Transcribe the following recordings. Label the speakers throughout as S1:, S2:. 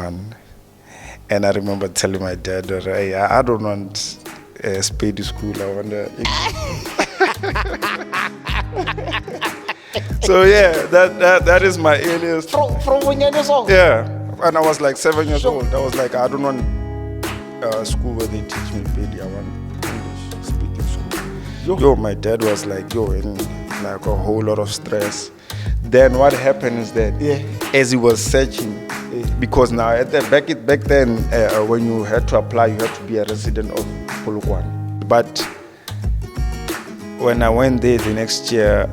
S1: one. And I remember telling my dad, hey, I don't want Spade school. I want So yeah, that is my earliest.
S2: From when you're song?
S1: Yeah, and I was like 7 years old. I was like, I don't want school where they teach me Pedi. I want English speaking school. Yo, my dad was like, in like a whole lot of stress. Then what happened is that as he was searching, because now back then when you had to apply, you had to be a resident of Polokwane. But when I went there the next year,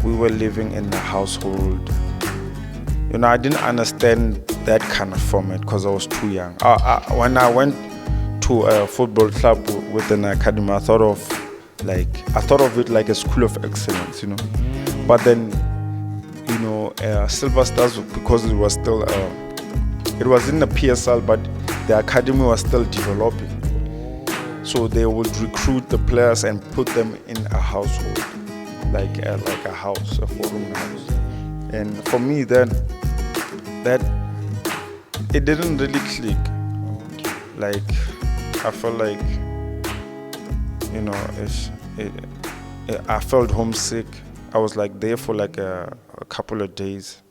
S1: we were living in a household. I didn't understand that kind of format because I was too young. When I went to a football club with an academy, I thought of it like a school of excellence, But then, Silver Stars, because it was still, it was in the PSL, but the academy was still developing. So they would recruit the players and put them in a household, like a house, a four-room house. And for me, then, that it didn't really click. Like I felt like, I felt homesick. I was like there for like a couple of days.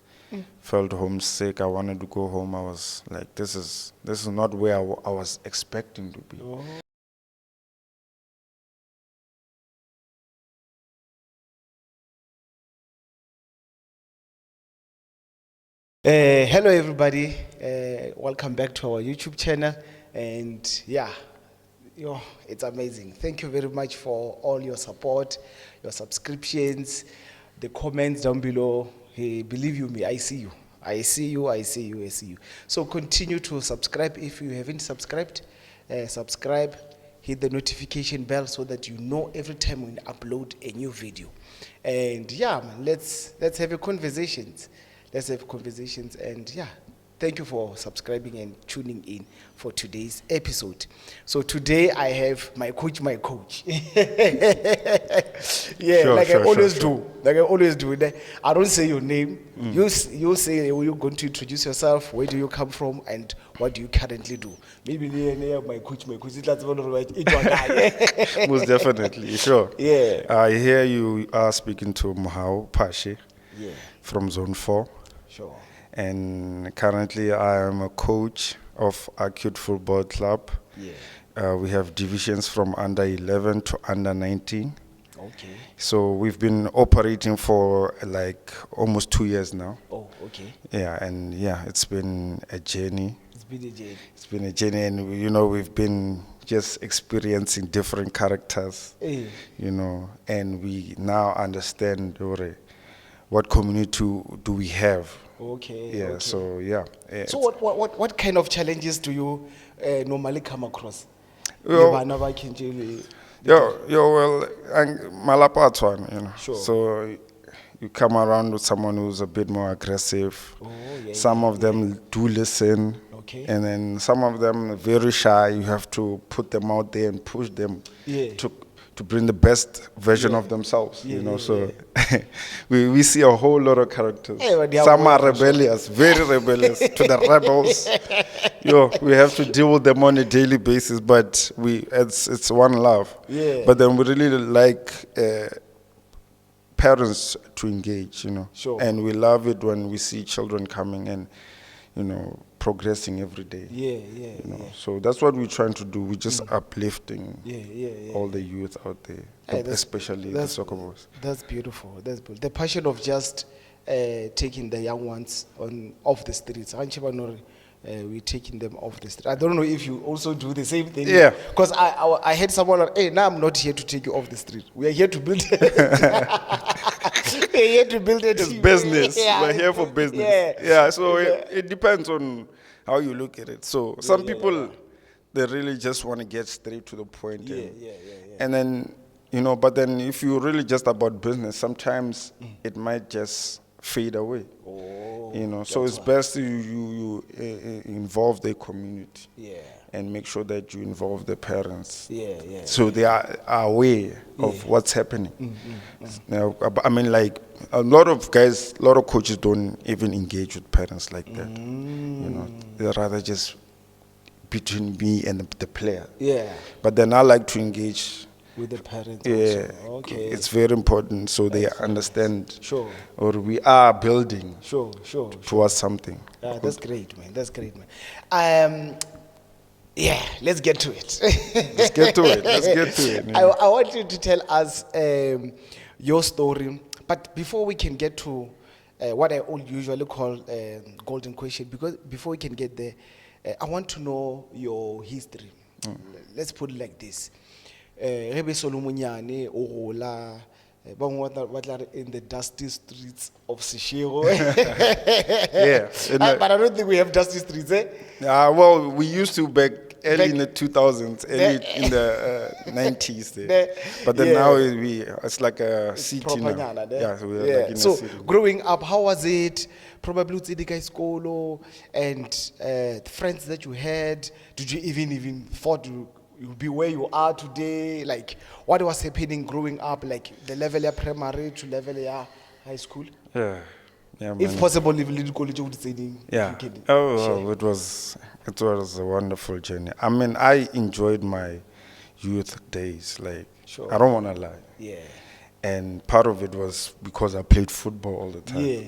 S1: Felt homesick. I wanted to go home. I was like, this is not where I was expecting to be.
S2: Hello everybody, welcome back to our YouTube channel, and it's amazing. Thank you very much for all your support, your subscriptions, the comments down below. Hey, believe you me, I see you. I see you. So continue to subscribe if you haven't subscribed. Subscribe, hit the notification bell so that you know every time we upload a new video. And man, let's have a conversations. Let's have conversations, and thank you for subscribing and tuning in for today's episode. So today I have my coach.
S1: Sure,
S2: I always do. I don't say your name. You say you're going to introduce yourself. Where do you come from, and what do you currently do? Maybe my coach. Most
S1: definitely, sure.
S2: Yeah.
S1: I hear you are speaking to Mohau Pashe from Zone 4.
S2: Sure.
S1: And currently I am a coach of Acute Football Club. We have divisions from under 11 to under 19.
S2: Okay.
S1: So we've been operating for like almost 2 years now.
S2: Oh, okay.
S1: Yeah, and it's been a journey.
S2: It's been a journey,
S1: and we've been just experiencing different characters. And we now understand what community do we have.
S2: Okay.
S1: Yeah.
S2: Okay.
S1: So yeah.
S2: So what kind of challenges do you normally come across?
S1: Well, malapatwan,
S2: Sure.
S1: So you come around with someone who's a bit more aggressive. Some of them do listen.
S2: Okay.
S1: And then some of them are very shy. You have to put them out there and push them to bring the best version of themselves. So we see a whole lot of characters. Some are rebellious, very rebellious, to the rebels. We have to deal with them on a daily basis, but it's one love. But then we really like parents to engage,
S2: Sure.
S1: And we love it when we see children coming and progressing every day. So that's what we're trying to do. We're just uplifting all the youth out there, especially the soccer boys.
S2: That's beautiful. The passion of just taking the young ones off the streets. We're taking them off the street. I don't know if you also do the same thing.
S1: Yeah.
S2: Because I heard someone like, hey, now I'm not here to take you off the street. We are here to build We're here to build a team.
S1: It's business. We're here for business. So it depends on how you look at it. So some people, they really just want to get straight to the point. And then, but then if you're really just about business, sometimes it might just fade away. So it's best you involve the community.
S2: Yeah.
S1: And make sure that you involve the parents.
S2: Yeah.
S1: So they are aware of what's happening. Now, I mean, like a lot of coaches don't even engage with parents like that. They rather just between me and the player.
S2: Yeah.
S1: But then I like to engage
S2: with the parents.
S1: Yeah,
S2: also. Okay.
S1: it's very important so they understand.
S2: Sure.
S1: Or we are building.
S2: Sure.
S1: Towards something.
S2: That's great, man. That's great, man. Yeah, let's get to it.
S1: Let's get to it.
S2: I want you to tell us your story. But before we can get to what I usually call golden question, because before we can get there, I want to know your history. Let's put it like this. Rebe Solomonyane, Ogola, in the dusty streets of Seshego.
S1: Yeah.
S2: But I don't think we have dusty streets, eh?
S1: Well, we used to back early in the 2000s, early in the 90s. There. But then now it's like a city now. Yeah, so we're like in a city.
S2: Growing up, how was it? Probably Utsidika Skolo and the friends that you had. Did you even thought you'll be where you are today? Like, what was happening growing up? Like, the level of primary to level of high school?
S1: Yeah,
S2: if possible, if little college would say.
S1: Yeah. It was a wonderful journey. I mean, I enjoyed my youth days. Like, I don't want to lie.
S2: Yeah.
S1: And part of it was because I played football all the time.
S2: Yeah.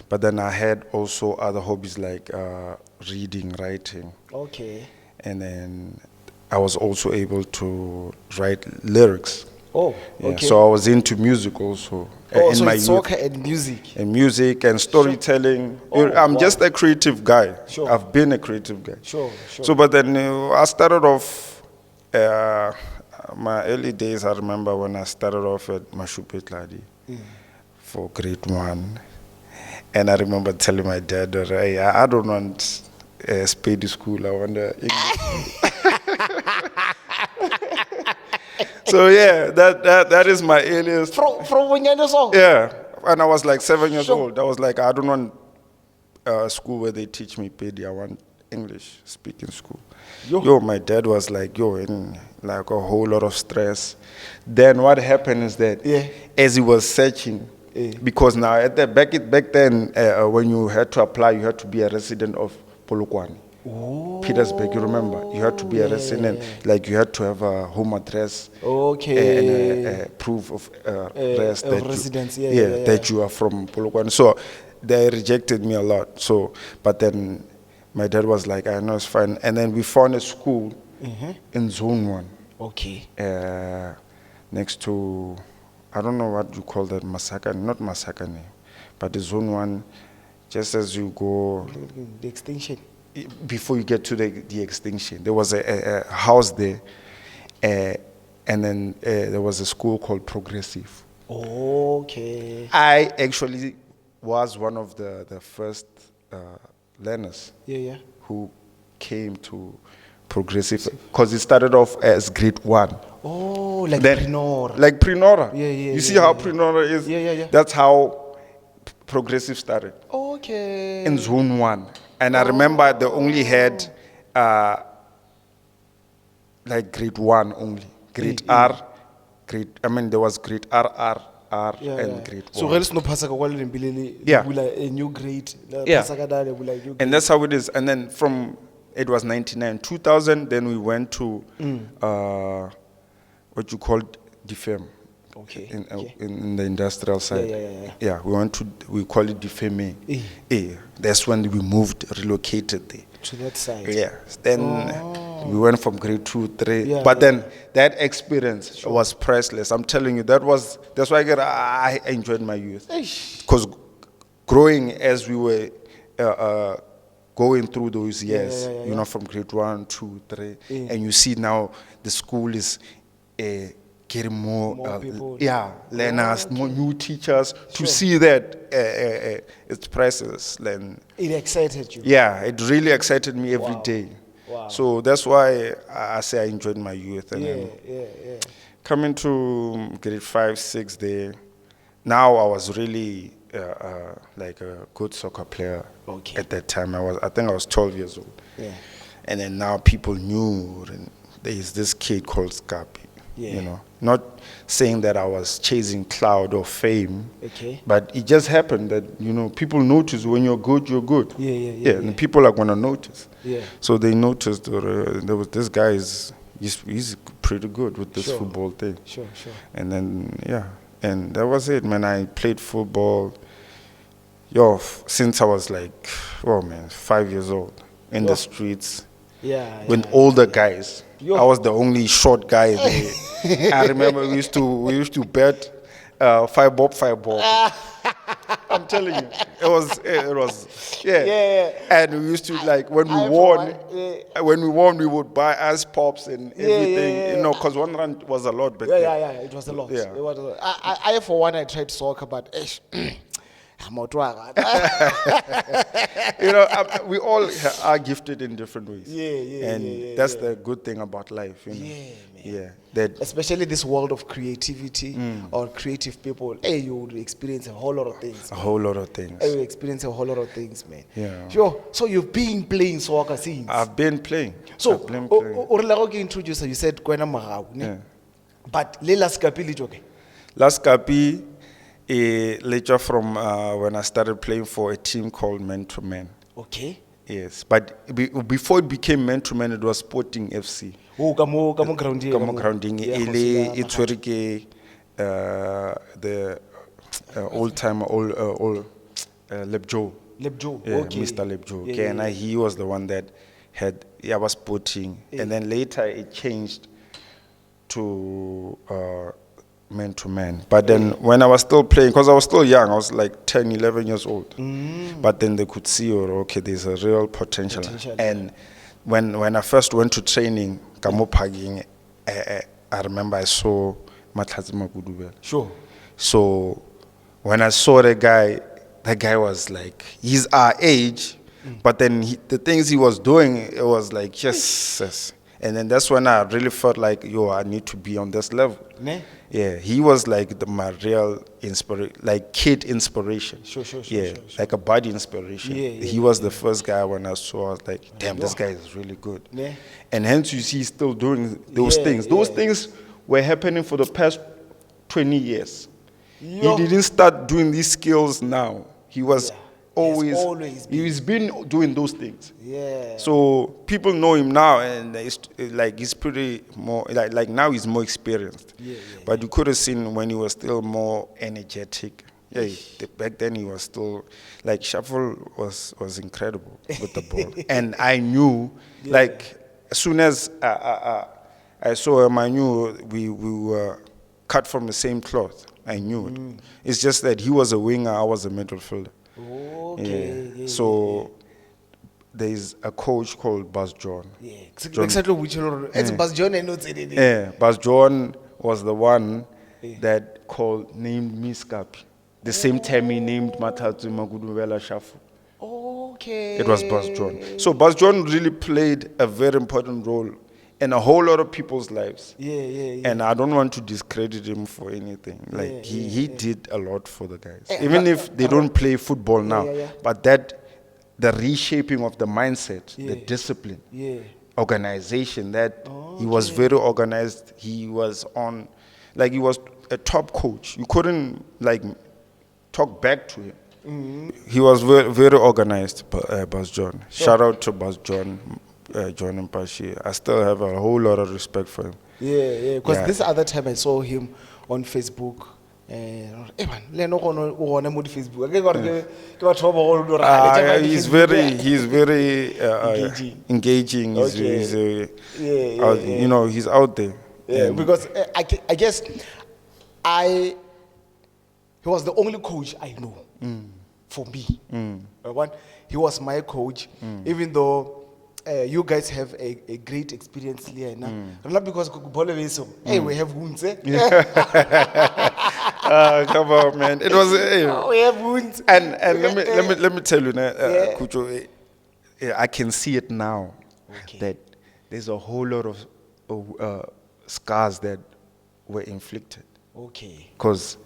S1: But then I had also other hobbies like reading, writing.
S2: Okay.
S1: And then I was also able to write lyrics.
S2: Oh, okay.
S1: So I was into music also.
S2: In so my it's soccer and music.
S1: And music and storytelling. Sure. I'm just a creative guy.
S2: Sure.
S1: I've been a creative guy.
S2: Sure.
S1: So, but then I started off, my early days, I remember when I started off at Mashupetladi for grade 1. And I remember telling my dad, hey, I don't want spade school, I want English. So yeah, that is my earliest.
S2: From when you're so?
S1: Yeah, when I was like 7 years old, I was like, I don't want a school where they teach me pedi. I want English speaking school. My dad was like, in like a whole lot of stress. Then what happened is that as he was searching, because now at the back then when you had to apply, you had to be a resident of Polokwane. Petersburg, you remember? You had to be a resident, like you had to have a home address, and a proof of residence, that you are from Polokwane. So they rejected me a lot. So, but then my dad was like, I know it's fine. And then we found a school in Zone 1.
S2: Okay.
S1: Next to, I don't know what you call that, Masakane, not Masakane, but the Zone 1, just as you go.
S2: The extension.
S1: Before you get to the extinction, there was a house there, and then there was a school called Progressive.
S2: Okay.
S1: I actually was one of the first learners who came to Progressive, because it started off as grade 1.
S2: Oh, like Prenora.
S1: Like Prenora.
S2: Yeah.
S1: You see how Prenora is?
S2: Yeah.
S1: That's how Progressive started.
S2: Okay.
S1: In Zone 1. And I remember they only had like grade 1 only. Grade R, there was grade R, and grade 1.
S2: So there's no a new grade.
S1: And that's how it is. And then it was 99. 2000, then we went to what you call DFM.
S2: Okay.
S1: In the industrial side.
S2: Yeah.
S1: We call it DFM. That's when we relocated there.
S2: To that side.
S1: Yeah. Then we went from grade 2, 3. But then that experience was priceless. I'm telling you, that's why I enjoyed my youth. Because growing as we were going through those years, from grade 1, 2, 3, and you see now the school is getting more people, learners, more new teachers. To see that it's priceless.
S2: It excited you.
S1: Yeah, it really excited me every day.
S2: Wow.
S1: So that's why I say I enjoyed my youth. And coming to grade 5, 6 there, now I was really like a good soccer player.
S2: Okay.
S1: At that time, I think I was 12 years old.
S2: Yeah.
S1: And then now people knew, and there's this kid called Skapi.
S2: Yeah.
S1: You know, not saying that I was chasing cloud or fame,
S2: Okay.
S1: but it just happened that, you know, people notice when you're good, you're good.
S2: Yeah.
S1: And people are gonna notice.
S2: Yeah.
S1: So they noticed there was this guy he's pretty good with this
S2: Sure.
S1: football thing.
S2: Sure.
S1: And then and that was it, man. I played football, since I was like, 5 years old in the streets
S2: Yeah.
S1: with older guys.
S2: Yo.
S1: I was the only short guy there. I remember we used to bet 5 bob. I'm telling you, it was
S2: Yeah.
S1: And we used to, like, when we
S2: I
S1: won,
S2: forgot,
S1: we would buy ice pops and everything, you know, because 1 rand was a lot back then.
S2: Yeah. It was a lot.
S1: Yeah.
S2: It was a lot. I for one, I tried soccer, but I'm out.
S1: You know, we all are gifted in different ways. And that's the good thing about life, you know.
S2: Yeah, man.
S1: Yeah, that
S2: Especially this world of creativity or creative people. Hey, you would experience a whole lot of things.
S1: a whole lot of things.
S2: Hey, you experience a whole lot of things, man.
S1: Yeah.
S2: Sure. So you've been playing soccer since.
S1: I've been playing.
S2: So,
S1: I've been playing.
S2: o introducer, you said Kwena Marau, ne?
S1: Yeah.
S2: But Lela Skapi le joke.
S1: Last Skapi, later from when I started playing for a team called Men to Men.
S2: Okay.
S1: Yes, but before it became Men to Men, it was Sporting FC.
S2: Oh, kamo grounding.
S1: Kamo grounding, it's where the old time Lebjo.
S2: Lebjo.
S1: Yeah,
S2: Okay.
S1: Mr. Lebjo.
S2: Yeah,
S1: Okay, and he was the one that was sporting, and then later it changed to Man to Man. But then when I was still playing, because I was still young, I was like 10, 11 years old. But then they could see, okay, there's a real potential. And when I first went to training, Kamopaging, I remember I saw Matlazima Gudubel.
S2: Sure.
S1: So when I saw that guy was like, he's our age, but then the things he was doing, it was like, yes. And then that's when I really felt like, I need to be on this level.
S2: Ne?
S1: Yeah, he was like my real inspiration, like kid inspiration.
S2: Sure.
S1: Like a body inspiration. He was the first guy when I saw, I was like, damn, this guy is really good.
S2: Ne?
S1: And hence you see he's still doing those things. Those things were happening for the past 20 years.
S2: Yo.
S1: He didn't start doing these skills now. He was
S2: always
S1: he's been doing those things.
S2: Yeah.
S1: So people know him now, and he's pretty more like now he's more experienced. But you could have seen when he was still more energetic. Yeah, back then he was still like Shuffle was incredible with the ball, and I knew like as soon as I saw him, I knew we were cut from the same cloth. I knew it. It's just that he was a winger, I was a midfielder.
S2: Okay.
S1: Yeah. So there's a coach called Buzz John.
S2: Yeah. Exactly which it's Buzz John and not anything.
S1: Yeah, Buzz John was the one that named me Skapi. The same time he named Matatu Maguduvela Shafu.
S2: Okay.
S1: It was Buzz John. So Buzz John really played a very important role in a whole lot of people's lives.
S2: Yeah.
S1: And I don't want to discredit him for anything. Like he did a lot for the guys. Even if they don't play football now. But the reshaping of the mindset, the discipline, organization, he was very organized. He was he was a top coach. You couldn't talk back to him. He was very, very organized, Buzz John. Shout out to Buzz John. John Mpashi. I still have a whole lot of respect for him.
S2: Yeah. Because this other time I saw him on Facebook.
S1: He's very engaging. He's out there.
S2: Yeah, because I guess he was the only coach I know for me. He was my coach, even though you guys have a great experience here now. Not because hey, we have wounds.
S1: Come on, man! It was
S2: we have wounds.
S1: And let me tell you, Kucho, I can see it now that there's a whole lot of scars that were inflicted.
S2: Okay.
S1: Because,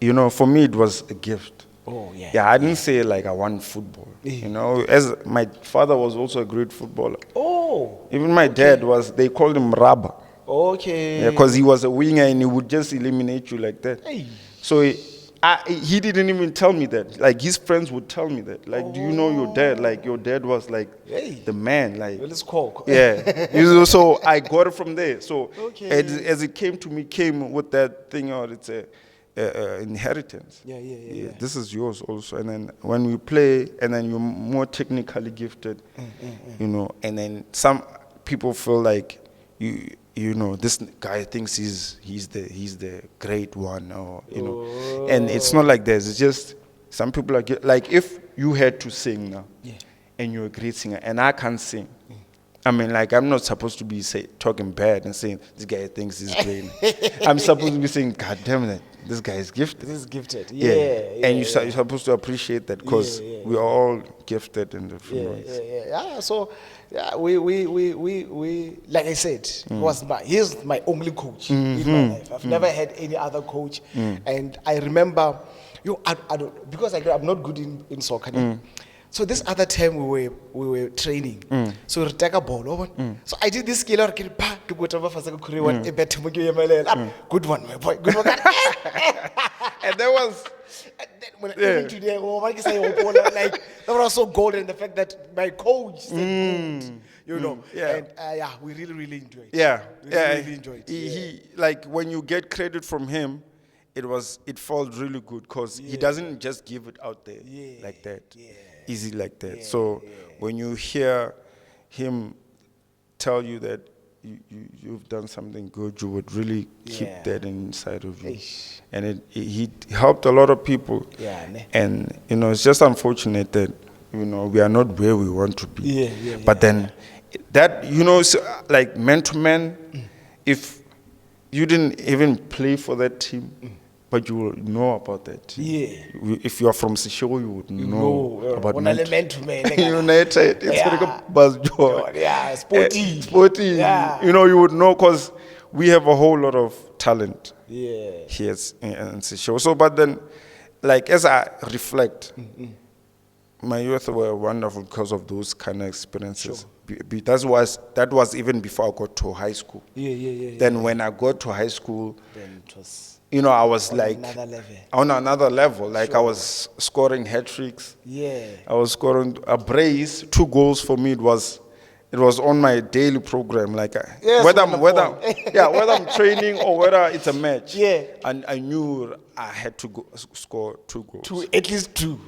S1: for me it was a gift.
S2: Oh, yeah.
S1: Yeah, I didn't say like I want football.
S2: Yeah.
S1: You know, as my father was also a great footballer.
S2: Oh.
S1: Even my dad was, they called him Rubber.
S2: Okay.
S1: Yeah, because he was a winger and he would just eliminate you like that.
S2: Hey.
S1: So he didn't even tell me that. Like his friends would tell me that. Like, do you know your dad? Like your dad was like
S2: Hey.
S1: the man. Like,
S2: Well, let's call.
S1: yeah. You know, so I got it from there. So
S2: Okay.
S1: as it came to me, came with that thing out. It's a inheritance.
S2: Yeah.
S1: This is yours also. And then when we play, and then you're more technically gifted, you know. And then some people feel like you know, this guy thinks he's the great one, or you know. And it's not like this. It's just some people are like, if you had to sing now, and you're a great singer, and I can't sing. I mean, like, I'm not supposed to be talking bad and saying this guy thinks he's great. I'm supposed to be saying, God damn it, this guy is gifted.
S2: This is gifted.
S1: Yeah. And you're
S2: yeah.
S1: supposed to appreciate that, because we are all gifted in different ways.
S2: Yeah. So, yeah, we like I said, he's my only coach in my life. I've never had any other coach, and I remember, I don't, because I'm not good in soccer. So this other time we were training. So we take a ball. So I did this skill. Good one, my boy. Good one.
S1: And that was.
S2: When even today, like that was so golden. The fact that my coach said good, you know. And we really enjoyed it.
S1: Yeah,
S2: we really enjoyed it.
S1: He like, when you get credit from him, it felt really good, because he doesn't just give it out there like that, easy like that. So when you hear him tell you that you've done something good, you would really keep that inside of you. And he helped a lot of people. And you know, it's just unfortunate that, you know, we are not where we want to be. But then that, you know, so, like, man to man, if you didn't even play for that team, but you will know about that. If you are from Seshego, you would know about United. It's like a buzz joy. Sporty. You know, you would know, because we have a whole lot of talent here in Seshego. So, but then, like, as I reflect, my youth were wonderful because of those kind of experiences. That was even before I got to high school. Then when I got to high school,
S2: then it was,
S1: you know, I was like
S2: on
S1: another level. Like, I was scoring hat tricks. I was scoring a brace, 2 goals for me. It was on my daily program. Like, whether I'm training or whether it's a match. And I knew I had to score 2 goals.
S2: At least two.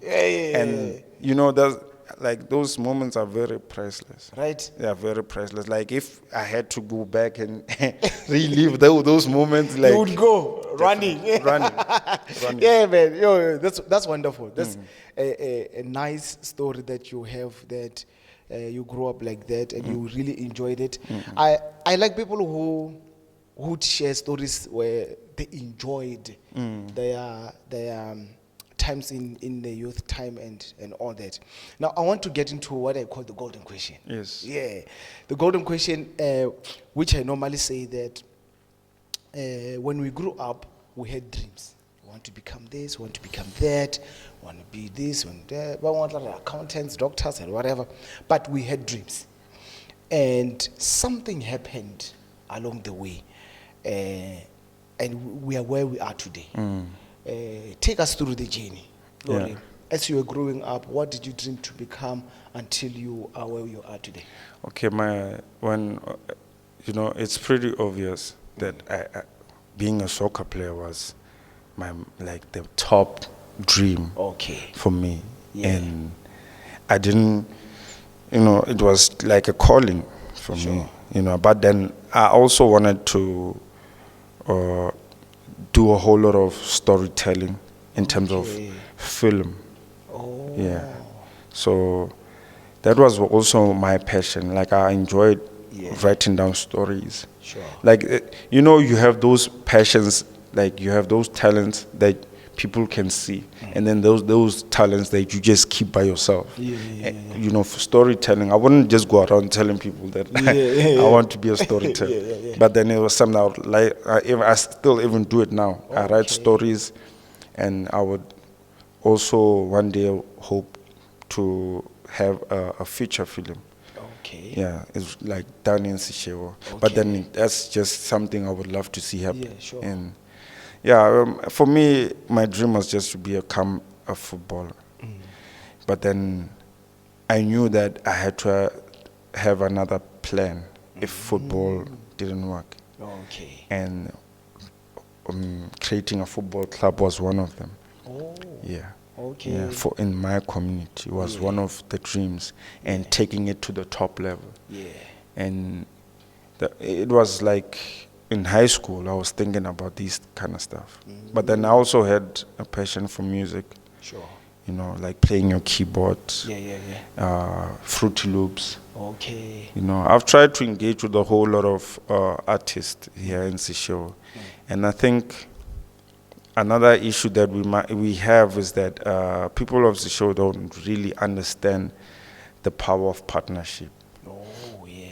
S1: And you know, like, those moments are very priceless.
S2: Right?
S1: They are very priceless. Like, if I had to go back and relive those moments, like,
S2: you would go running. Yeah, man. Yo, that's wonderful. That's a nice story that you have, that you grew up like that and you really enjoyed it. I like people who would share stories where they enjoyed their times in the youth time and all that. Now, I want to get into what I call the golden question.
S1: Yes.
S2: Yeah. The golden question, which I normally say that when we grew up, we had dreams. We want to become this, we want to become that, we want to be this, we want to be accountants, doctors, and whatever. But we had dreams. And something happened along the way. And we are where we are today. Take us through the journey, Lori. As you were growing up, what did you dream to become until you are where you are today?
S1: Okay, you know, it's pretty obvious that being a soccer player was the top dream for me. And I didn't, you know, it was like a calling for me, you know. But then I also wanted to do a whole lot of storytelling in terms of film. So that was also my passion. Like, I enjoyed writing down stories. Like, you know, you have those passions, like, you have those talents that people can see, and then those talents that you just keep by yourself. You know, for storytelling, I wouldn't just go around telling people that I want to be a storyteller. But then it was something I still even do it now. I write stories, and I would also one day hope to have a feature film.
S2: Okay.
S1: Yeah, it's like done in Sishewo. But
S2: Okay.
S1: then that's just something I would love to see happen.
S2: Yeah, sure.
S1: And yeah, for me, my dream was just to become a footballer. But then I knew that I had to have another plan if football didn't work.
S2: Okay.
S1: And creating a football club was one of them.
S2: Oh.
S1: Yeah.
S2: Okay.
S1: Yeah, for in my community was
S2: Yeah.
S1: one of the dreams, and taking it to the top level.
S2: Yeah.
S1: And it was like in high school I was thinking about these kind of stuff. But then I also had a passion for music.
S2: Sure.
S1: You know, like playing your keyboard,
S2: Yeah.
S1: Fruity Loops.
S2: Okay.
S1: You know, I've tried to engage with a whole lot of artists here in Sishewo, and I think another issue that we have is that people of Sishewo don't really understand the power of partnership.
S2: Oh, yeah.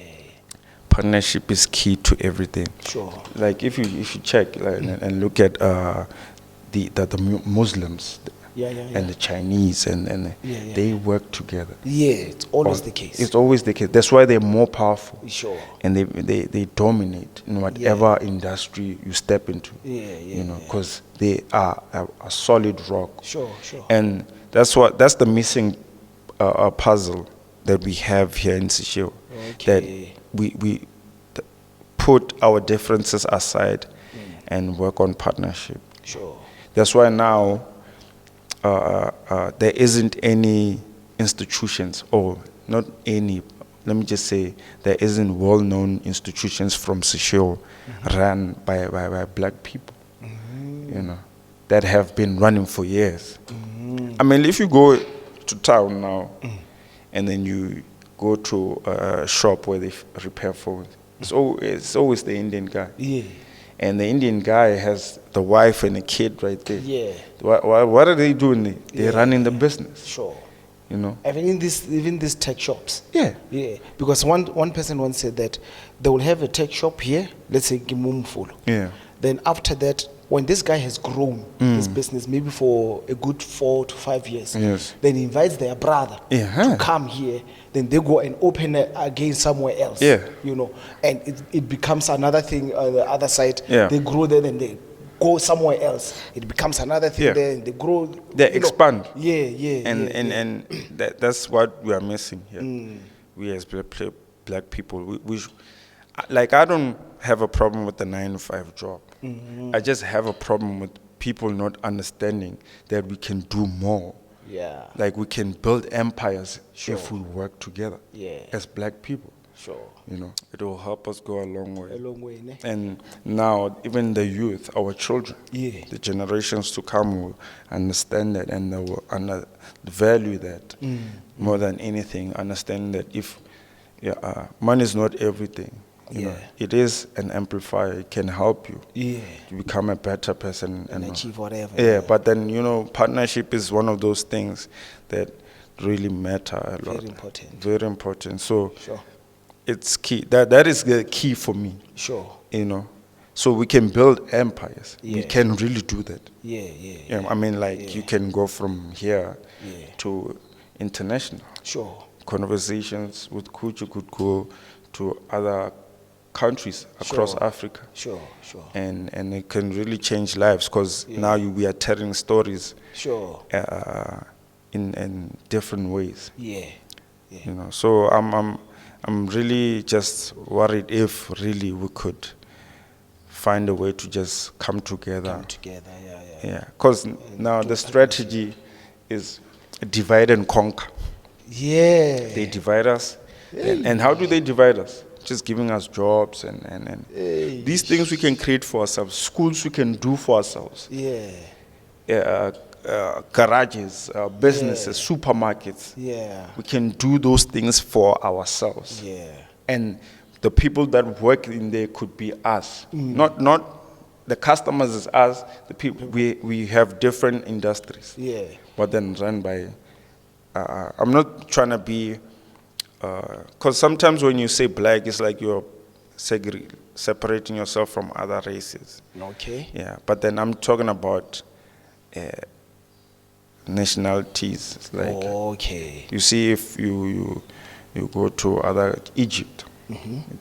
S1: Partnership is key to everything.
S2: Sure.
S1: Like if you check and look at the Muslims.
S2: Yeah.
S1: And the Chinese and
S2: Yeah.
S1: they work together.
S2: Yeah, it's always the case.
S1: It's always the case. That's why they're more powerful.
S2: Sure.
S1: And they dominate in whatever industry you step into.
S2: Yeah.
S1: You know, because they are a solid rock.
S2: Sure.
S1: And that's the missing puzzle that we have here in Sishewo.
S2: Okay.
S1: That we put our differences aside and work on partnership.
S2: Sure.
S1: That's why now there isn't any institutions, or not any, let me just say, there isn't well-known institutions from Sishewo run by black people, you know, that have been running for years. I mean, if you go to town now and then you go to a shop where they repair phones, it's always the Indian guy.
S2: Yeah.
S1: And the Indian guy has the wife and a kid right there.
S2: Yeah.
S1: What are they doing there? They're running the business.
S2: Sure.
S1: You know?
S2: Even these tech shops.
S1: Yeah.
S2: Yeah. Because one person once said that they will have a tech shop here, let's say Gimumfulu.
S1: Yeah.
S2: Then after that, when this guy has grown his business, maybe for a good 4 to 5 years,
S1: Yes.
S2: then he invites their brother to come here. Then they go and open again somewhere else.
S1: Yeah.
S2: You know, and it becomes another thing on the other side.
S1: Yeah.
S2: They grow there, then they go somewhere else. It becomes another thing there, and they grow.
S1: They
S2: you know.
S1: expand.
S2: Yeah.
S1: And that's what we are missing here. We as black people, like, I don't have a problem with the 9-to-5 job. I just have a problem with people not understanding that we can do more.
S2: Yeah.
S1: Like, we can build empires
S2: Sure.
S1: if we work together.
S2: Yeah.
S1: As black people.
S2: Sure.
S1: You know, it will help us go a long way.
S2: A long way, ne?
S1: And now, even the youth, our children, the generations to come will understand that, and they will value that more than anything. Understand that if money is not everything, you know, it is an amplifier. It can help you to become a better person
S2: and achieve whatever.
S1: Yeah, but then, you know, partnership is one of those things that really matter a lot.
S2: Very important.
S1: Very important. So
S2: Sure.
S1: it's key. That is the key for me.
S2: Sure.
S1: You know, so we can build empires. We
S2: Yeah.
S1: can really do that.
S2: Yeah.
S1: I mean, like, you can go from here to international.
S2: Sure.
S1: Conversations with Kuchu could go to other countries across Africa.
S2: Sure.
S1: And it can really change lives, because now we are telling stories
S2: Sure.
S1: in different ways.
S2: Yeah.
S1: You know, so I'm really just worried if really we could find a way to just come together. Yeah, because now the strategy is divide and conquer.
S2: Yeah.
S1: They divide us. And how do they divide us? Just giving us jobs and these things we can create for ourselves. Schools we can do for ourselves. Garages, businesses, supermarkets. We can do those things for ourselves. And the people that work in there could be us. Not the customers is us. The people, we have different industries. But then run by. I'm not trying to be. Because sometimes when you say black, it's like you're separating yourself from other races.
S2: Okay.
S1: Yeah, but then I'm talking about nationalities. It's like
S2: Okay.
S1: you see, if you go to other Egypt,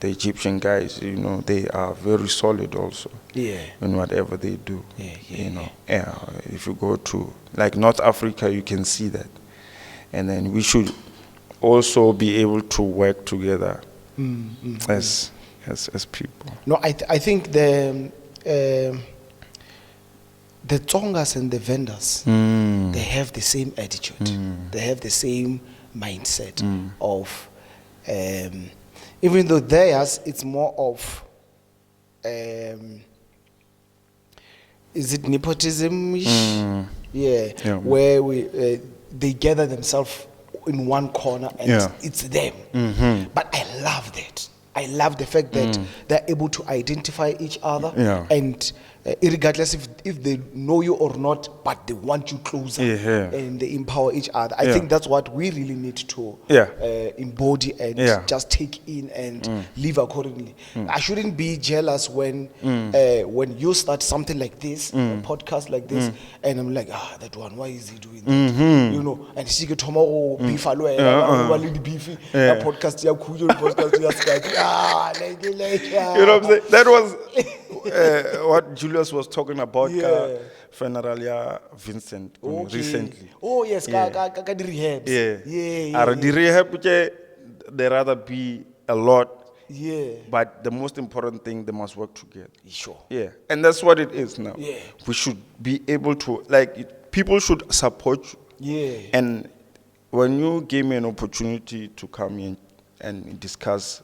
S1: the Egyptian guys, they are very solid also.
S2: Yeah.
S1: In whatever they do.
S2: Yeah.
S1: If you go to like North Africa, you can see that, and then we should also be able to work together as people.
S2: No, I think the Tsongas and the vendors, they have the same attitude. They have the same mindset of, even though theirs, it's more of, is it nepotism-ish? Yeah, where they gather themselves in one corner and it's them. But I love that. I love the fact that they're able to identify each other and regardless if they know you or not, but they want you closer and they empower each other. I think that's what we really need to embody and just take in and live accordingly. I shouldn't be jealous when you start something like this, a podcast like this, and I'm like, that one, why is he doing that? You know, and she get tomorrow beef beefy podcast podcast
S1: you know what I'm saying? That was what Julius was talking about. Generalia Vincent recently.
S2: Oh yes, ka di rehabs.
S1: The rehab, they rather be a lot. But the most important thing, they must work together.
S2: Sure.
S1: Yeah, and that's what it is now. We should be able to, like, people should support you. And when you gave me an opportunity to come in and discuss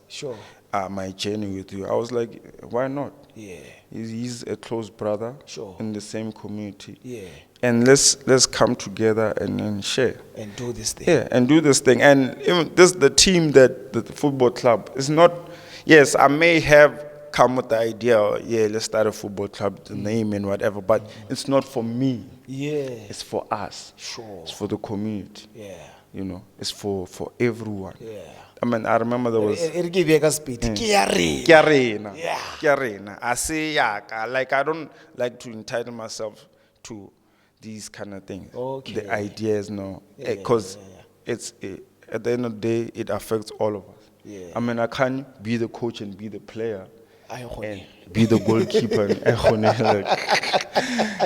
S1: my journey with you, I was like, why not? He's a close brother in the same community. And let's come together and share.
S2: And do this thing.
S1: And do this thing. And even the team, that the football club is not, yes, I may have come with the idea, let's start a football club, the name and whatever, but it's not for me. It's for us. It's for the community. You know, it's for everyone. I mean, I remember there was I say, like, I don't like to entitle myself to these kind of things. The ideas, no, because it's at the end of the day, it affects all of us. I mean, I can't be the coach and be the player and be the goalkeeper.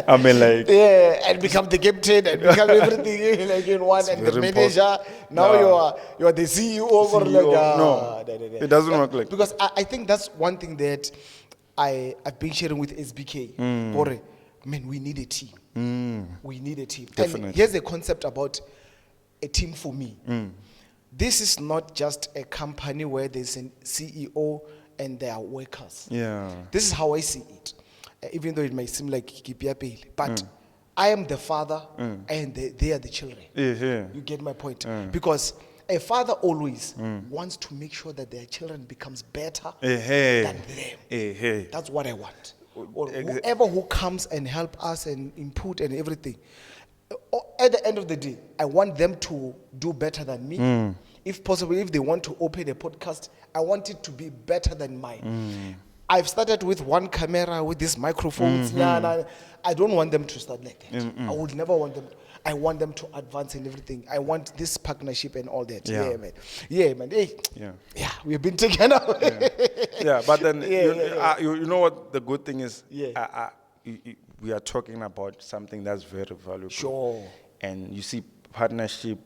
S1: I mean, like,
S2: and become the captain and become everything like in one, and the manager. Now you are the CEO over
S1: no, it doesn't work like.
S2: Because I think that's one thing that I've been sharing with SBK. Man, we need a team. We need a team.
S1: Definitely.
S2: And here's the concept about a team for me. This is not just a company where there's a CEO and there are workers. This is how I see it. Even though it may seem like Kipiapele, but I am the father and they are the children. You get my point? Because a father always wants to make sure that their children becomes better than them. That's what I want. Or whoever who comes and help us and input and everything, at the end of the day, I want them to do better than me. If possible, if they want to open a podcast, I want it to be better than mine. I've started with one camera with these microphones. I don't want them to start like that. I would never want them. I want them to advance in everything. I want this partnership and all that. Yeah, man. Hey, we've been together.
S1: But then you know what the good thing is? We are talking about something that's very valuable. And you see, partnership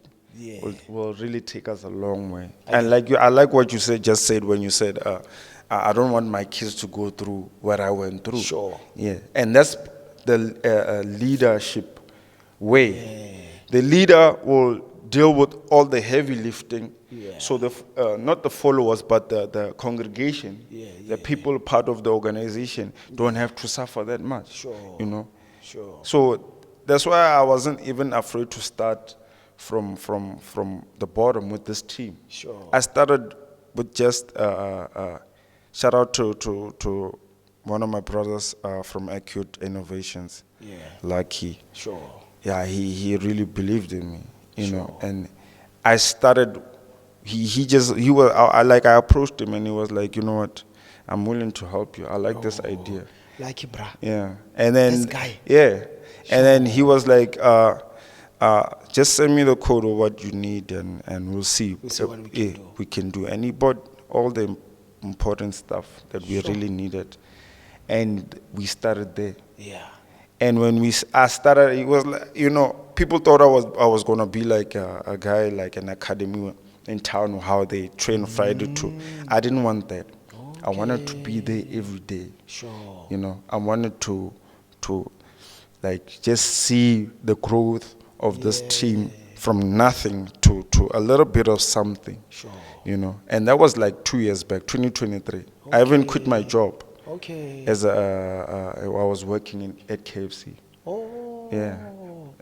S1: will really take us a long way. I like what you just said when you said, I don't want my kids to go through what I went through. And that's the leadership way. The leader will deal with all the heavy lifting. So not the followers, but the congregation, the people part of the organization don't have to suffer that much. You know. So that's why I wasn't even afraid to start from the bottom with this team. I started with just shout out to one of my brothers from Acute Innovations, Lucky. He really believed in me, you know, and I started. I approached him and he was like, you know what, I'm willing to help you. I like this idea.
S2: Like you, bruh.
S1: And then
S2: this guy.
S1: and then he was like, just send me the code of what you need, and we'll see.
S2: We'll see what we can do.
S1: We can do. And he bought all the important stuff that we really needed, and we started there.
S2: Yeah.
S1: And when I started, it was like, people thought I was gonna be like a guy, like an academy in town, how they train Friday to. I didn't want that. Okay. I wanted to be there every day.
S2: Sure.
S1: I wanted to like just see the growth of this team from nothing to a little bit of something.
S2: Sure.
S1: And that was like 2 years back, 2023. Okay. I even quit my job.
S2: Okay.
S1: As I was working at KFC.
S2: Oh.
S1: Yeah.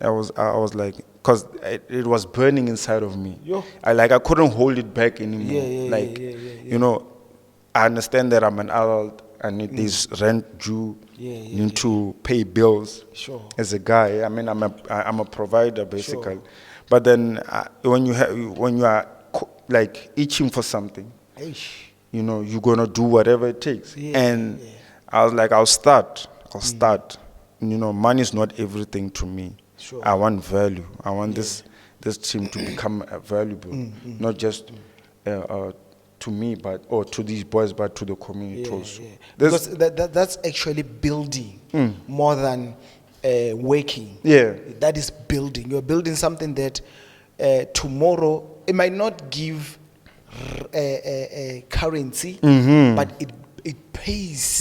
S1: I was like, because it was burning inside of me.
S2: Yo.
S1: I couldn't hold it back anymore. I understand that I'm an adult. I need this rent due. Need to pay bills.
S2: Sure.
S1: As a guy, I mean, I'm a provider basically.
S2: Sure.
S1: But then when you are like itching for something, you're gonna do whatever it takes. And I was like, I'll start. Money is not everything to me.
S2: Sure.
S1: I want value. I want this team to become valuable, not just to me, or to these boys, but to the community also.
S2: Because that's actually building more than working.
S1: Yeah.
S2: That is building. You're building something that tomorrow, it might not give a currency, but it pays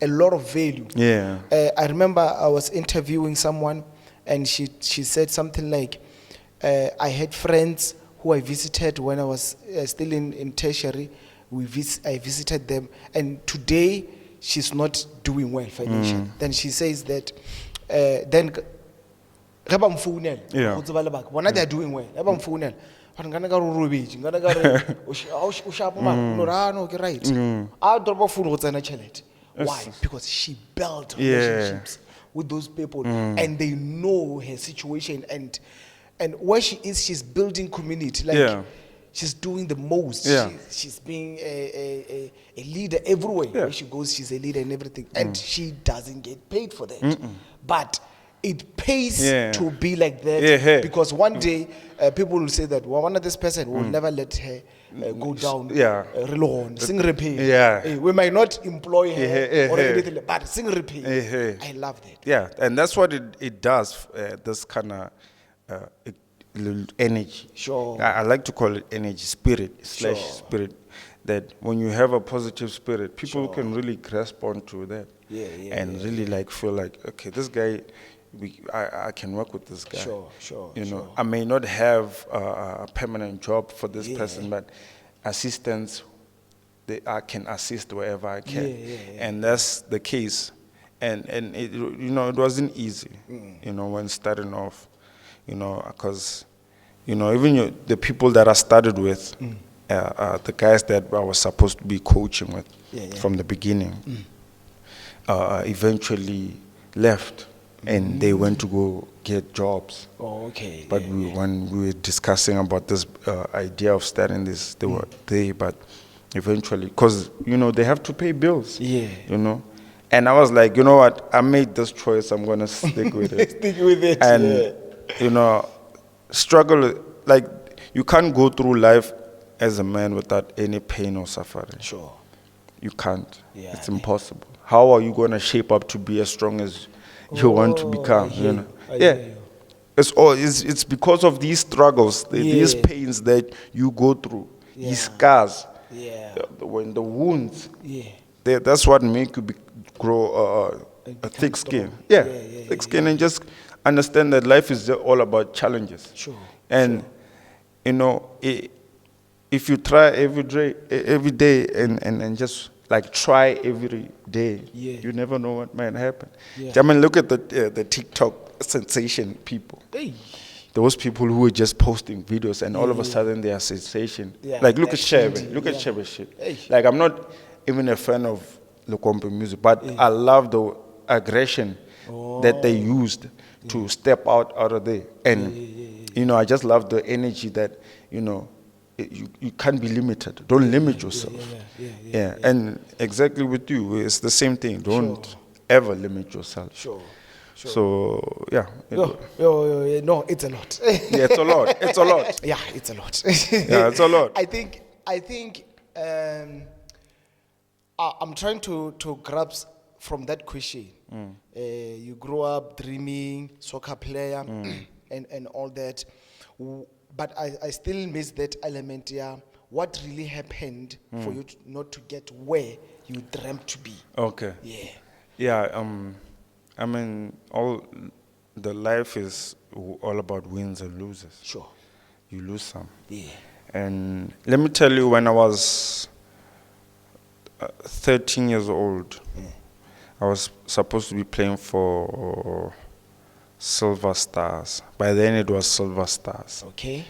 S2: a lot of value.
S1: Yeah.
S2: I remember I was interviewing someone, and she said something like, I had friends who I visited when I was still in tertiary. I visited them, and today she's not doing well financially. Then she says that then they are doing well. Why? Because she built relationships with those people, and they know her situation, and where she is, she's building community. She's doing the most. She's being a leader everywhere. Where she goes, she's a leader and everything, and she doesn't get paid for that. But it pays to be like that, because one day people will say that one of this person will never let her go down. Sing repay. We might not employ her or anything, but sing repay. I love that.
S1: Yeah, and that's what it does. This kind of energy.
S2: Sure.
S1: I like to call it energy, spirit / spirit. That when you have a positive spirit, people can really grasp onto that. And really like feel like, okay, this guy, I can work with this guy. I may not have a permanent job for this person, but assistance, I can assist wherever I can. And that's the case. And it, it wasn't easy, when starting off, because, even the people that I started with, the guys that I was supposed to be coaching with from the beginning, eventually left. And they went to go get jobs. But when we were discussing about this idea of starting this, they were there. But eventually, because they have to pay bills. And I was like, you know what? I made this choice. I'm gonna stick with it.
S2: Stick with it.
S1: And struggle. Like you can't go through life as a man without any pain or suffering. You can't. It's impossible. How are you gonna shape up to be as strong as you want to become? It's because of these struggles, these pains that you go through, these scars, when the wounds, that's what make you grow a thick skin. Thick skin, and just understand that life is all about challenges. And if you try every day and just like try every day, you never know what might happen. I mean, look at the TikTok sensation people. Those people who are just posting videos and all of a sudden they are sensation. Like look at Shebe. Look at Shebe's shit. Like I'm not even a fan of Lukombe music, but I love the aggression that they used to step out of there. And I just love the energy that you can't be limited. Don't limit yourself. And exactly with you, it's the same thing. Don't ever limit yourself. So yeah,
S2: No, it's a lot.
S1: yeah, it's a lot. It's a lot.
S2: Yeah, it's a lot.
S1: Yeah, it's a lot.
S2: I think I'm trying to grasp from that question. You grew up dreaming soccer player and all that. But I still miss that element. Yeah, what really happened for you not to get where you dreamt to be?
S1: Okay.
S2: Yeah.
S1: Yeah. I mean, all the life is all about wins and losses.
S2: Sure.
S1: You lose some.
S2: Yeah.
S1: And let me tell you, when I was 13 years old, I was supposed to be playing for Silver Stars. By then it was Silver Stars.
S2: Okay.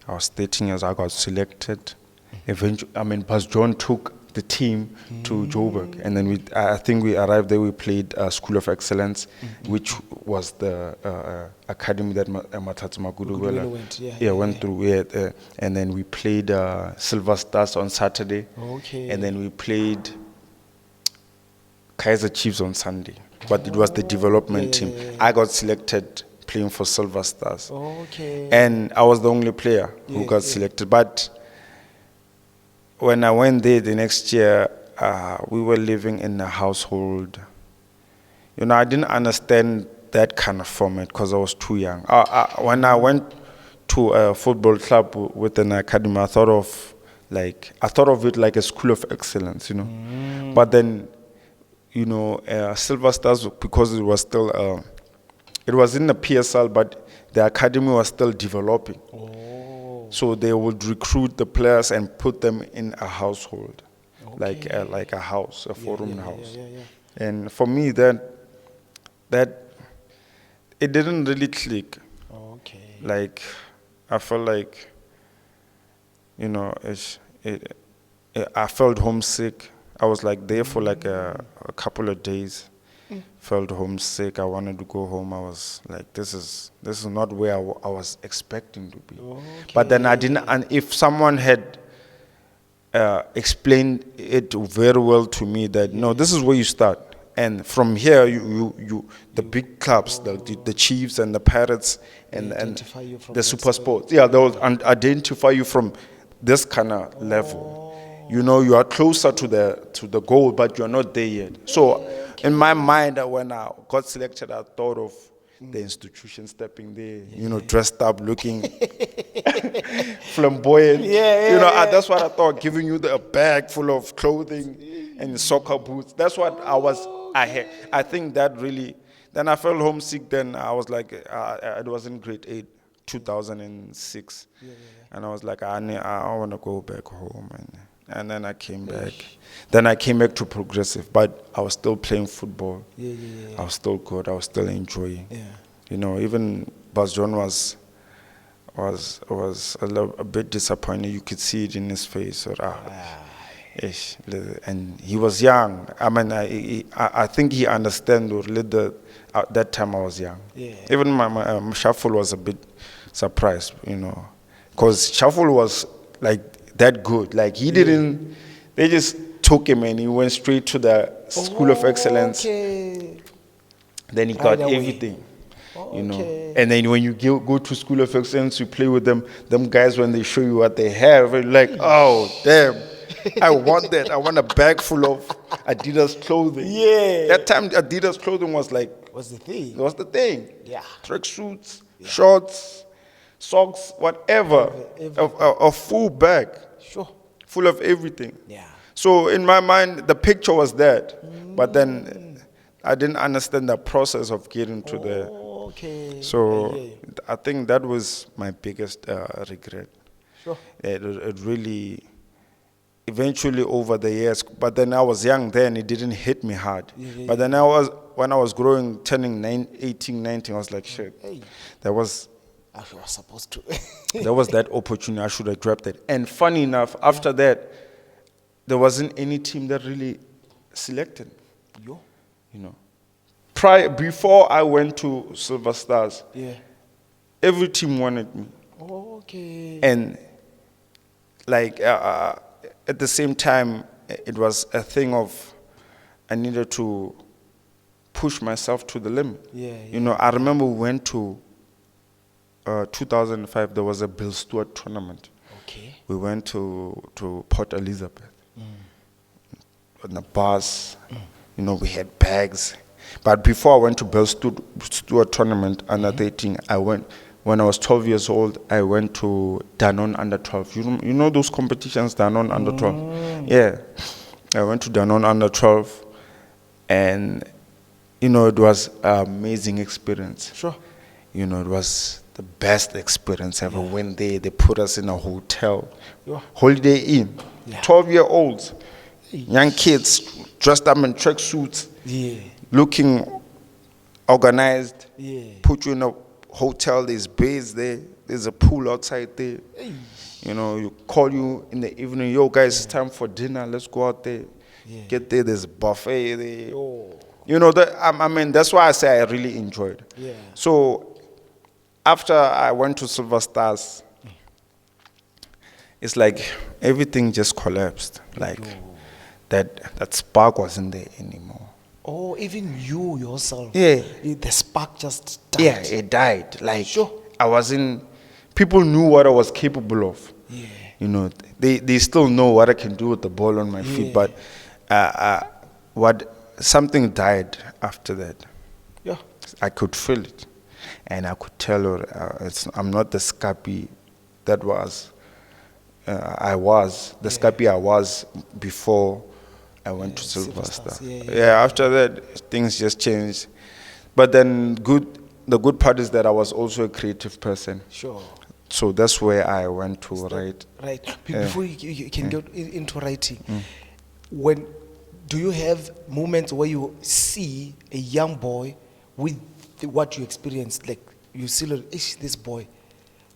S1: I was 13 years, I got selected. Eventually, Bas John took the team to Joburg. And then I think we arrived there, we played School of Excellence, which was the academy that Mathatsi Magudubela went through. Yeah, and then we played Silver Stars on Saturday.
S2: Okay.
S1: And then we played Kaiser Chiefs on Sunday. But it was the development team. I got selected playing for Silver Stars.
S2: Okay.
S1: And I was the only player who got selected. But when I went there the next year, we were living in a household. I didn't understand that kind of format because I was too young. When I went to a football club with an academy, I thought of it like a school of excellence, But then, Silver Stars, because it was still, it was in the PSL, but the academy was still developing. So they would recruit the players and put them in a household, like a house, a four-room house. And for me, that it didn't really click.
S2: Okay.
S1: Like I felt like, I felt homesick. I was like there for like a couple of days. Felt homesick. I wanted to go home. I was like, this is not where I was expecting to be. But then I didn't. And if someone had explained it very well to me that no, this is where you start, and from here you the big clubs, the Chiefs and the Pirates and the Super Sports. Yeah, they will identify you from this kind of level. You are closer to the goal, but you are not there yet. So in my mind, when I got selected, I thought of the institution stepping there, dressed up, looking flamboyant. That's what I thought, giving you a bag full of clothing and soccer boots. That's what I had. I think that really, then I felt homesick. Then I was like, it was in grade 8, 2006. And I was like, I want to go back home. And then I came back. Then I came back to Progressive, but I was still playing football. I was still good. I was still enjoying. Even Bas John was a bit disappointed. You could see it in his face. And he was young. I think he understood. At that time, I was young. Even my Shuffle was a bit surprised, because Shuffle was like that good. Like they just took him and he went straight to the School of Excellence. Then he got everything, And then when you go to School of Excellence, you play with them guys, when they show you what they have, you're like, oh, damn, I want that. I want a bag full of Adidas clothing. That time, Adidas clothing was the thing. It was the thing. Track suits, shorts, socks, whatever. A full bag. Full of everything. So in my mind, the picture was that. But then I didn't understand the process of getting to there. So I think that was my biggest regret. It really, eventually over the years, but then I was young then, it didn't hit me hard. But then when I was growing, turning 18, 19, I was like, shit, I was supposed to. There was that opportunity, I should have grabbed it. And funny enough, after that, there wasn't any team that really selected me. Before I went to Silver Stars, every team wanted me. And at the same time, it was a thing of I needed to push myself to the limit.
S2: Yeah,
S1: You know, I remember we went to 2005. There was a Bill Stewart tournament.
S2: Okay.
S1: We went to Port Elizabeth on the bus. You know, we had bags. But before I went to Bill Stewart tournament under 13, I went. When I was 12 years old, I went to Danone under 12. You know those competitions, Danone under 12? Yeah. I went to Danone under 12, and, you know, it was an amazing experience.
S2: Sure.
S1: You know, it was the best experience ever. When they put us in a hotel, Holiday Inn, 12-year-olds, young kids dressed up in track suits, looking organized, put you in a hotel, there's beds there, there's a pool outside there. You know, you call you in the evening, yo guys, it's time for dinner, let's go out there. Get there, there's a buffet there. You know, I mean, that's why I say I really enjoyed. So after I went to Silver Stars, it's like everything just collapsed. Like that spark wasn't there anymore.
S2: Oh, even you yourself.
S1: Yeah.
S2: The spark just died.
S1: Yeah, it died. Like, I wasn't, people knew what I was capable of.
S2: Yeah.
S1: You know, they still know what I can do with the ball on my feet, but something died after that.
S2: Yeah.
S1: I could feel it. And I could tell her, I'm not the Skapi that was, I was, the Skapi I was before I went to Silver Star. After that, things just changed. But then the good part is that I was also a creative person.
S2: Sure.
S1: So that's where I went to write.
S2: Right. Before you can get into writing, when do you have moments where you see a young boy with what you experienced? Like you see, this boy,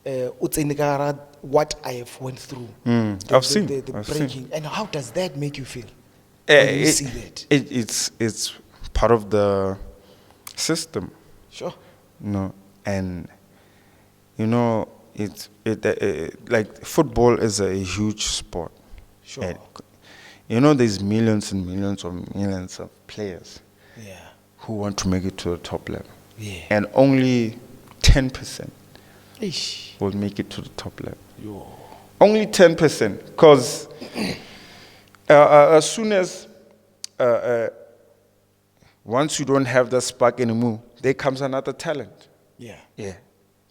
S2: what I have went through.
S1: I've seen
S2: the breaking.
S1: seen.
S2: And how does that make you feel? When you see that?
S1: It's part of the system.
S2: Sure.
S1: You know, and you know, like football is a huge sport.
S2: Sure.
S1: And, you know, there's millions and millions of players who want to make it to the top level.
S2: Yeah.
S1: And only 10% will make it to the top level. Only 10%. Because as soon as, once you don't have that spark anymore, there comes another talent. Yeah.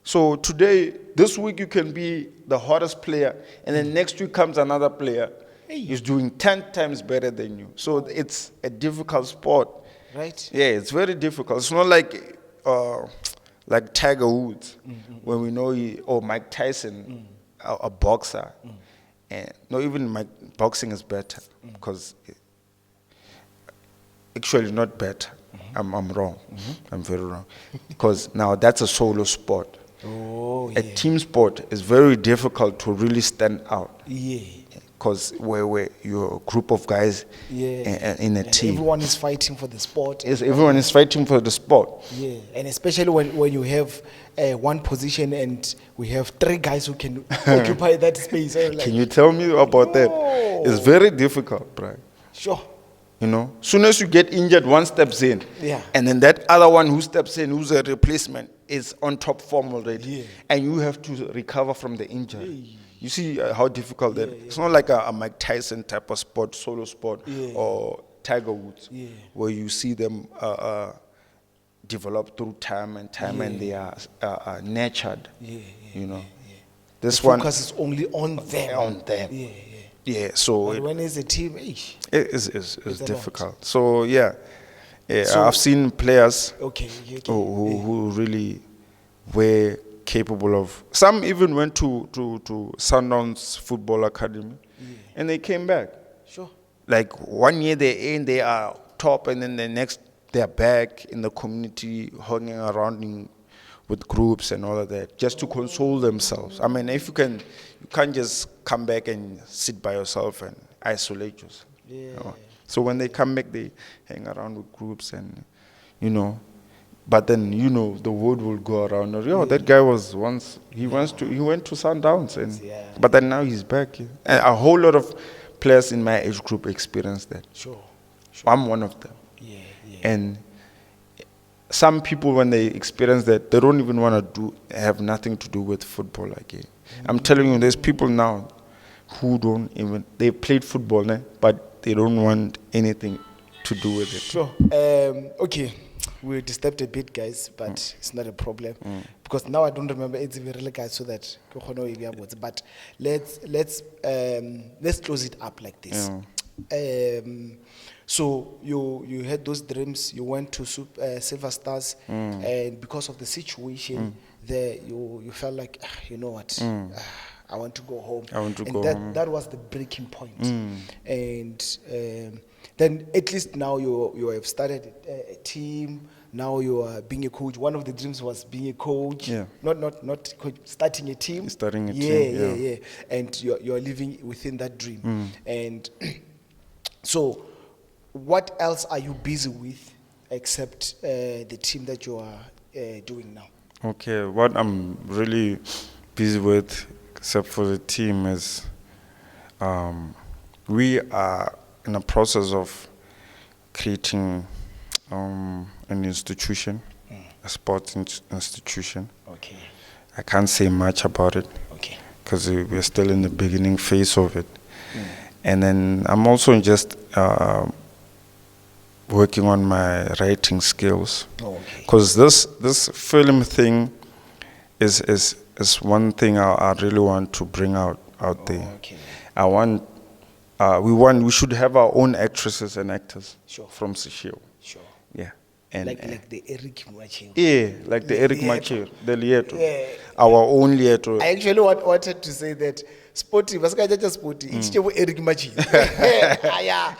S1: So today, this week you can be the hottest player, and then next week comes another player who's doing 10 times better than you. So it's a difficult sport.
S2: Right.
S1: Yeah, it's very difficult. It's not like Tiger Woods, when we know or Mike Tyson, a boxer. And no, even boxing is better because actually not better. I'm wrong. I'm very wrong, because now that's a solo sport. A team sport is very difficult to really stand out. Because where you're a group of guys in a team.
S2: Everyone is fighting for the sport.
S1: Yes, everyone is fighting for the sport.
S2: Yeah, and especially when you have one position and we have 3 guys who can occupy that space.
S1: Can you tell me about that? It's very difficult, Brian.
S2: Sure.
S1: You know, soon as you get injured, one steps in. And then that other one who steps in, who's a replacement, is on top form already. And you have to recover from the injury. You see how difficult that is. It's not like a Mike Tyson type of sport, solo sport, or Tiger Woods, where you see them develop through time and they are nurtured. You know, this
S2: the focus is only on them.
S1: On them. Yeah. So
S2: but when it's a team,
S1: it's difficult. So so I've seen players who really were capable of. Some even went to Sundowns Football Academy, and they came back.
S2: Sure.
S1: Like 1 year they are top, and then the next they're back in the community, hanging around with groups and all of that, just to console themselves. I mean, if you can't just come back and sit by yourself and isolate yourself. You know? So when they come back, they hang around with groups and, you know. But then, you know, the word will go around. That guy was once, he went to Sundowns. But then now he's back. And a whole lot of players in my age group experienced that.
S2: Sure.
S1: I'm one of them. And some people, when they experience that, they don't even want to have nothing to do with football again. I'm telling you, there's people now who don't even, they played football, but they don't want anything to do with it.
S2: Sure. Okay, we disturbed a bit, guys, but it's not a problem because now I don't remember it's very guys, so that but let's close it up like this. So you had those dreams. You went to Silver Stars, and because of the situation there, you felt like, you know what, I want to go home.
S1: I want to
S2: and
S1: go home.
S2: That was the breaking point. And then at least now you have started a team. Now you are being a coach. One of the dreams was being a coach.
S1: Yeah.
S2: Not coach, starting a team.
S1: Starting a team.
S2: Yeah. And you're living within that dream. And so, what else are you busy with except the team that you are doing now?
S1: Okay, what I'm really busy with, except for the team, is we are in a process of creating an institution, a sports institution.
S2: Okay.
S1: I can't say much about it because we're still in the beginning phase of it. And then I'm also just working on my writing skills, because this film thing is one thing I really want to bring out there. I want we should have our own actresses and actors from Seshego.
S2: Sure.
S1: Yeah. And
S2: like the Eric Macheo.
S1: yeah, like the Eric Macheo, the Lieto. Yeah. Our own Lieto.
S2: I actually wanted to say that Sporty, but just Sporty. It's Eric Macheo.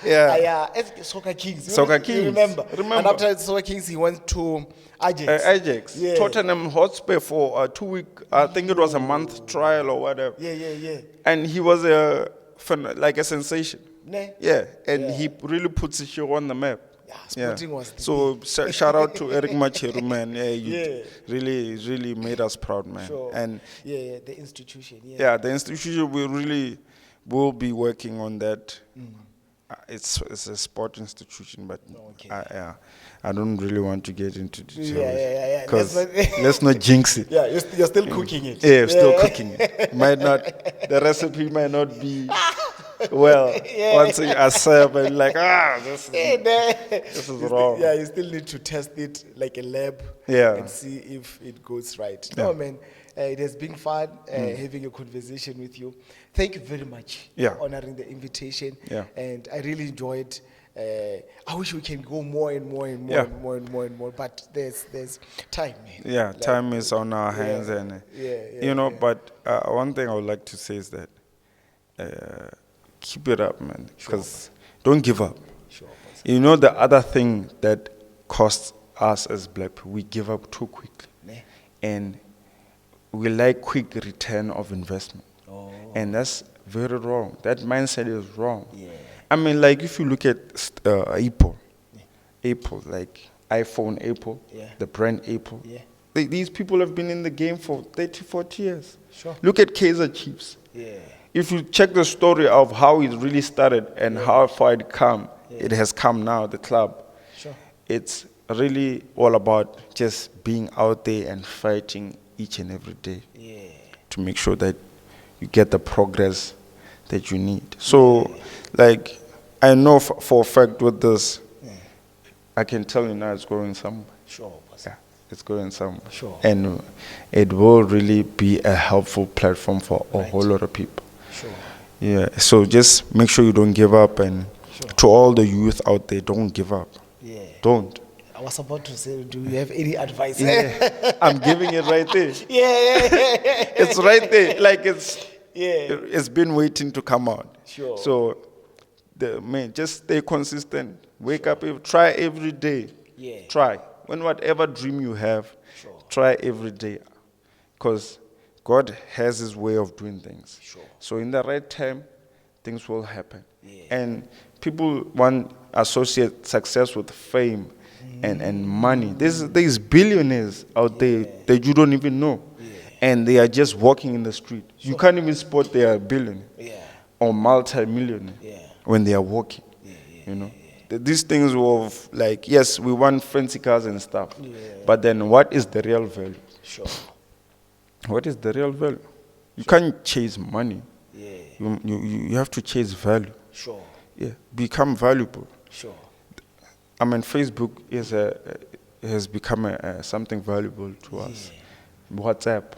S2: Yeah. Soccer Kings.
S1: Soccer Kings.
S2: You remember? And after Soccer Kings, he went to Ajax.
S1: Ajax.
S2: Yeah.
S1: Tottenham Hotspur for a 2-week, I think it was a month trial or whatever.
S2: Yeah.
S1: And he was like a sensation. Yeah, and he really puts Seshego on the map.
S2: Yeah, Sporting was the
S1: so shout out to Eric Machero, man. Yeah, you really made us proud, man.
S2: Sure.
S1: And
S2: the institution.
S1: Yeah, the institution will be working on that. It's a sport institution, but I don't really want to get into details. Because let's not jinx it.
S2: Yeah, you're still cooking it.
S1: Yeah, still cooking it. The recipe might not be well. Once you accept and like, this is wrong.
S2: Yeah, you still need to test it like a lab. And see if it goes right.
S1: Yeah.
S2: No, man, it has been fun having a conversation with you. Thank you very much for honoring the invitation. And I really enjoyed. I wish we can go more and more, but there's time, man.
S1: Yeah, like, time is on our hands, and But one thing I would like to say is that keep it up, man, because don't give up.
S2: Sure.
S1: You know, the other thing that costs us as black people, we give up too quickly, and we like quick return of investment, and that's very wrong. That mindset is wrong. I mean, like, if you look at Apple, like iPhone Apple, the brand Apple, these people have been in the game for 30, 40 years.
S2: Sure.
S1: Look at Kaiser Chiefs. If you check the story of how it really started and how far it has come now, the club, it's really all about just being out there and fighting each and every day to make sure that you get the progress that you need. So, like, I know for a fact with this, I can tell you now it's going somewhere.
S2: Sure.
S1: Yeah, it's going somewhere.
S2: Sure.
S1: And it will really be a helpful platform for a whole lot of people.
S2: Sure.
S1: Yeah, so just make sure you don't give up, and to all the youth out there, don't give up. Don't.
S2: I was about to say, do you have any advice?
S1: I'm giving it right there. It's right there. Like, it's been waiting to come out.
S2: Sure.
S1: So, just stay consistent. Wake up, try every day. Try. Whatever dream you have, try every day. Because God has His way of doing things. So in the right time, things will happen. And people associate success with fame and money. There's billionaires out there that you don't even know. And they are just walking in the street. You can't even spot they are a billionaire or multi-millionaire when they are walking. You know. These things of like, yes, we want fancy cars and stuff, but then what is the real value?
S2: Sure.
S1: What is the real value? You can't chase money.
S2: Yeah.
S1: You have to chase value.
S2: Sure.
S1: Yeah, become valuable.
S2: Sure.
S1: I mean, Facebook has become something valuable to us. WhatsApp,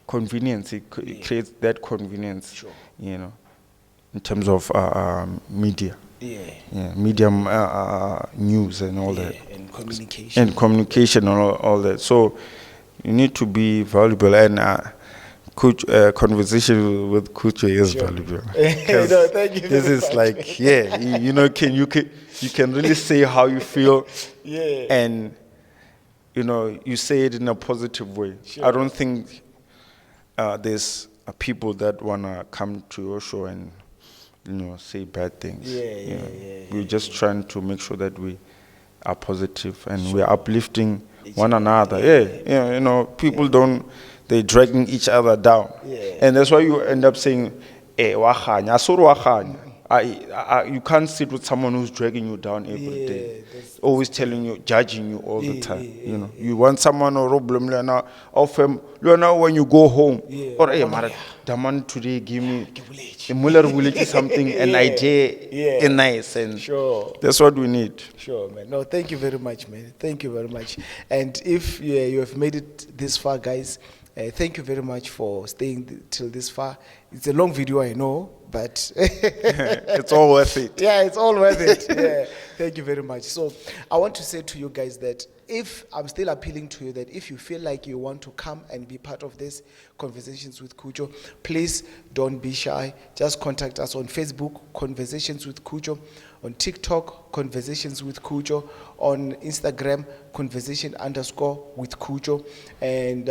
S1: convenience. It creates that convenience.
S2: Sure.
S1: You know, in terms of media.
S2: Yeah.
S1: Medium news and all that.
S2: And communication.
S1: And communication and all that. So you need to be valuable, and conversation with Kucho is valuable.
S2: No, thank you.
S1: This is like, you can really say how you feel, and you say it in a positive way.
S2: Sure.
S1: I don't think there's people that wanna come to your show and say bad things. We're just trying to make sure that we are positive and we're uplifting one another. People they're dragging each other down. And that's why you end up saying, wahanya, asuru wahanya. You can't sit with someone who's dragging you down every day, always telling you, judging you all the time. You want someone or problem when you go home, or the man today give me a muller village something, an idea, a nice, and that's what we need.
S2: Sure, man. No, thank you very much, man. Thank you very much. And if you have made it this far, guys, thank you very much for staying till this far. It's a long video, I know, but
S1: it's all worth it.
S2: Yeah, it's all worth it. Yeah. Thank you very much. So I want to say to you guys that if I'm still appealing to you, that if you feel like you want to come and be part of this Conversations with Kucho, please don't be shy. Just contact us on Facebook, Conversations with Kucho, on TikTok, Conversations with Kucho, on Instagram, conversation_with Kucho, and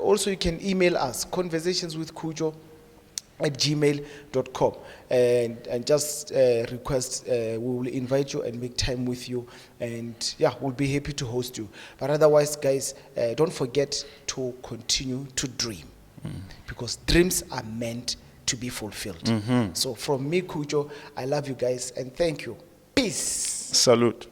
S2: also you can email us, conversationswithkucho@gmail.com, and just request. We will invite you and make time with you, and we'll be happy to host you. But otherwise, guys, don't forget to continue to dream, because dreams are meant to be fulfilled. So from me, Kucho, I love you guys and thank you. Peace.
S1: Salute.